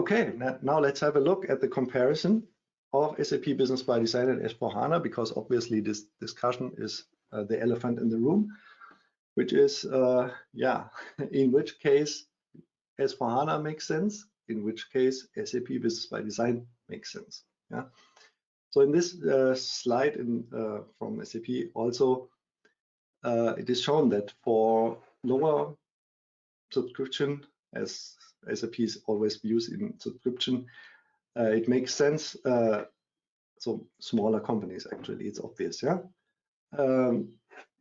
Okay, now let's have a look at the comparison of SAP Business ByDesign and S/4HANA, because obviously this discussion is the elephant in the room, which is, in which case S/4HANA makes sense, in which case SAP Business ByDesign makes sense. Yeah. So in this slide from SAP also, it is shown that for lower subscription, as SAP is always used in subscription, it makes sense. So smaller companies, actually, it's obvious, yeah.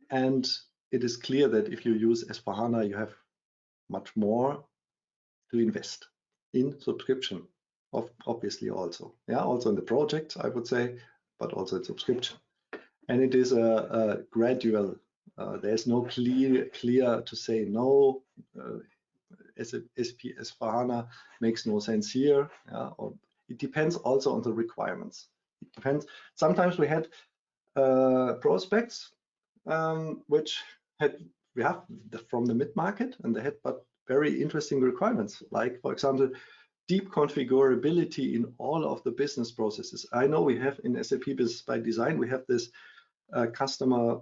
And it is clear that if you use S/4HANA, you have much more to invest in subscription, obviously also, yeah, also in the projects, I would say, but also in subscription. And it is a gradual. There's no clear to say no. SAP S/4HANA makes no sense here. Yeah, or it depends also on the requirements. It depends. Sometimes we had prospects which we have from the mid-market, and they had but very interesting requirements, like, for example, deep configurability in all of the business processes. I know we have in SAP Business ByDesign, we have this customer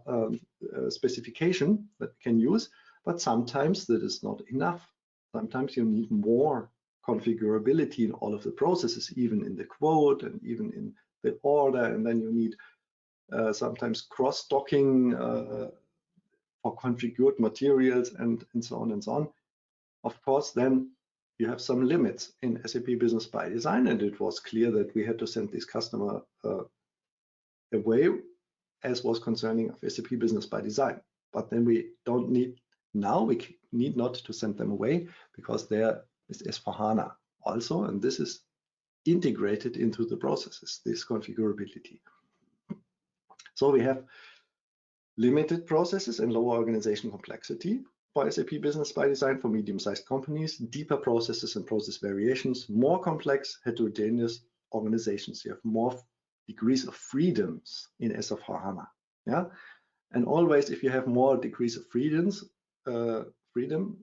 specification that we can use, but sometimes that is not enough. Sometimes you need more configurability in all of the processes, even in the quote and even in the order, and then you need sometimes cross-docking for configured materials and so on and so on. Of course, then you have some limits in SAP Business ByDesign, and it was clear that we had to send this customer away, as was concerning of SAP Business ByDesign. But then we don't need, now we need not to send them away, because there is S/4HANA also, and this is integrated into the processes, this configurability. So we have limited processes and lower organization complexity for SAP Business ByDesign for medium-sized companies, deeper processes and process variations, more complex heterogeneous organizations. You have more degrees of freedoms in S/4HANA. Yeah, and always if you have more degrees of freedom,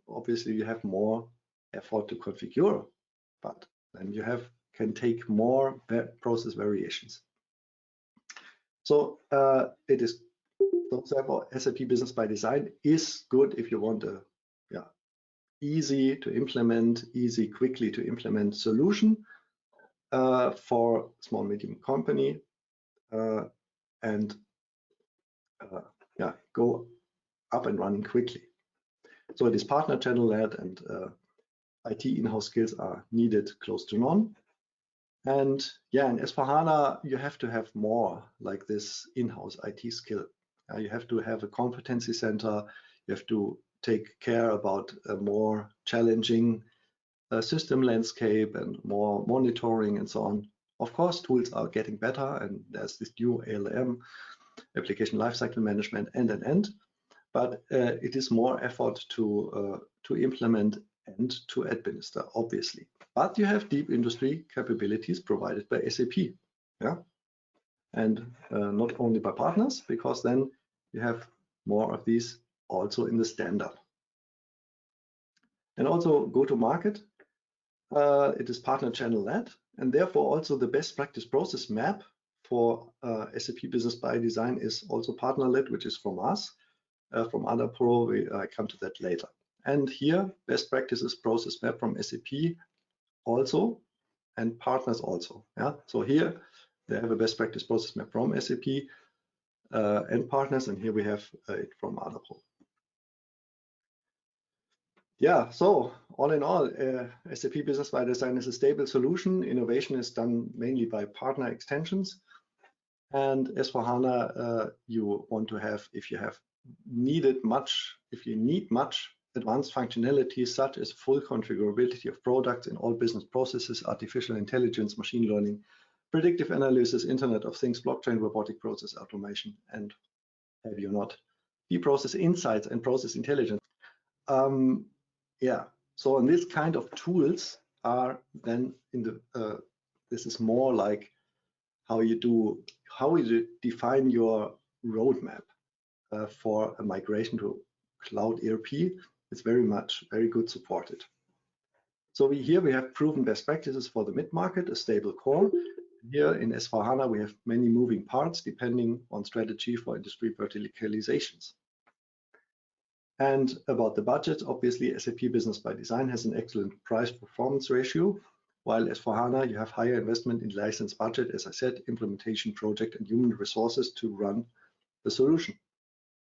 obviously you have more effort to configure, but then you can take more process variations. So it is, therefore, SAP Business ByDesign is good if you want a easy to implement, quickly to implement solution for small medium company, and go up and running quickly. So it is partner channel led, and IT in-house skills are needed close to none. And yeah, in S/4HANA you have to have more like this in-house IT skill. You have to have a competency center. You have to take care about a more challenging system landscape and more monitoring and so on. Of course, tools are getting better, and there's this new ALM, application lifecycle management, end, but it is more effort to implement and to administer, obviously. But you have deep industry capabilities provided by SAP, yeah, and not only by partners, because then you have more of these also in the standard. And also go to market. It is partner channel led, and therefore also the best practice process map for SAP Business ByDesign is also partner led, which is from us, from other pro. I come to that later. And here, best practices process map from SAP also, and partners also. Yeah. So here they have a best practice process map from SAP and partners, and here we have it from other pro. Yeah, so all in all, SAP Business ByDesign is a stable solution. Innovation is done mainly by partner extensions. And S/4HANA, you want to have, if you need much advanced functionality, such as full configurability of products in all business processes, artificial intelligence, machine learning, predictive analysis, Internet of Things, blockchain, robotic process automation, and have you not, process insights and process intelligence. Yeah, so and this kind of tools are then in the this is more like how you define your roadmap for a migration to cloud ERP. It's very good supported. So here we have proven best practices for the mid-market, a stable core. Here in S/4HANA, we have many moving parts depending on strategy for industry verticalizations. And about the budget, obviously SAP Business ByDesign has an excellent price-performance ratio, while S/4HANA, you have higher investment in license budget, as I said, implementation project and human resources to run the solution.